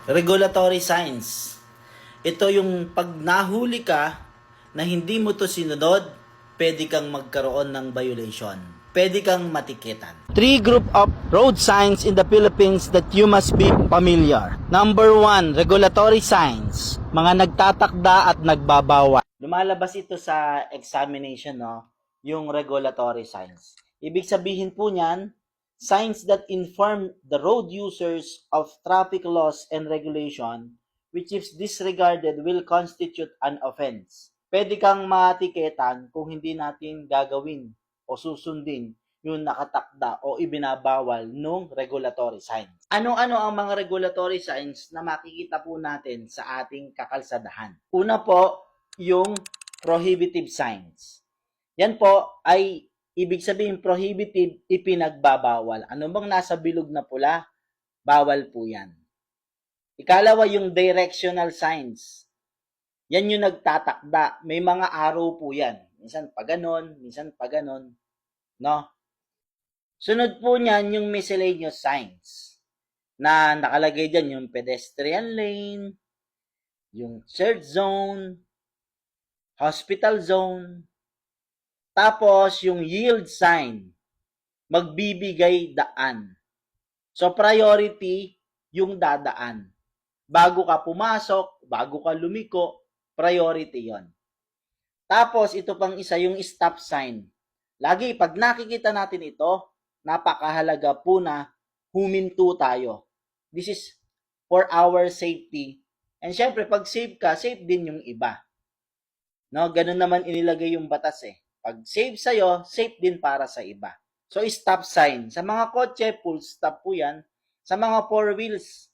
Regulatory signs. Ito yung pag nahuli ka na hindi mo to sinunod, pwede kang magkaroon ng violation. Pwede kang matikitan. Three group of road signs in the Philippines that you must be familiar. Number 1, regulatory signs. Mga nagtatakda at nagbabawal. Lumalabas ito sa examination, no? Yung regulatory signs. Ibig sabihin po niyan, signs that inform the road users of traffic laws and regulation which if disregarded will constitute an offense. Pwede kang matiketan kung hindi natin gagawin o susundin yung nakatakda o ibinabawal ng regulatory signs. Ano-ano ang mga regulatory signs na makikita po natin sa ating kakalsadahan? Una po, yung prohibitive signs. Yan po ay ibig sabihin prohibitive, ipinagbabawal. Ano bang nasa bilog na pula? Bawal po yan. Ikalawa, yung directional signs. Yan yung nagtatakda. May mga arrow po yan. Minsan pa ganon, minsan pa ganon. No? Sunod po niyan yung miscellaneous signs. Na nakalagay dyan yung pedestrian lane, yung third zone, hospital zone, tapos yung yield sign, magbibigay daan. So priority yung dadaan. Bago ka pumasok, bago ka lumiko, priority yon. Tapos ito pang isa, yung stop sign. Lagi pag nakikita natin ito, napakahalaga po na huminto tayo. This is for our safety. And syempre pag safe ka, safe din yung iba. No, ganun naman inilagay yung batas eh. Pag safe sa'yo, safe din para sa iba. So, stop sign. Sa mga kotse, full stop po yan. Sa mga four wheels,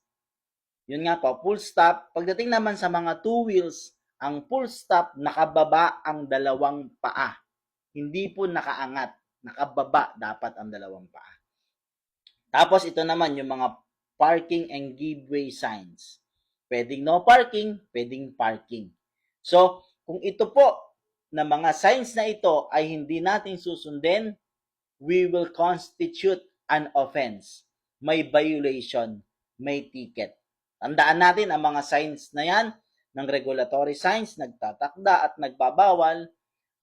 yun nga po, full stop. Pagdating naman sa mga two wheels, ang full stop, nakababa ang dalawang paa. Hindi po nakaangat. Nakababa dapat ang dalawang paa. Tapos, ito naman yung mga parking and giveaway signs. Pwedeng no parking, pwedeng parking. So, kung ito po na mga signs na ito ay hindi natin susundin, we will constitute an offense. May violation, may ticket. Tandaan natin ang mga signs na yan ng regulatory signs, nagtatakda at nagbabawal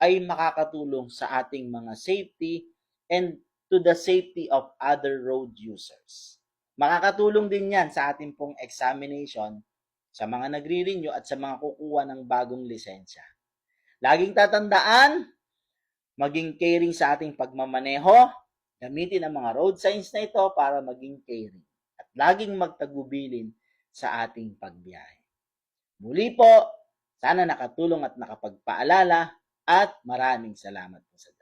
ay makakatulong sa ating mga safety and to the safety of other road users. Makakatulong din yan sa ating pong examination sa mga nagre-renew at sa mga kukuha ng bagong lisensya. Laging tatandaan, maging caring sa ating pagmamaneho, gamitin ang mga road signs na ito para maging caring at laging magtagubilin sa ating pagbiyahe. Muli po, sana nakatulong at nakapagpaalala at maraming salamat po sa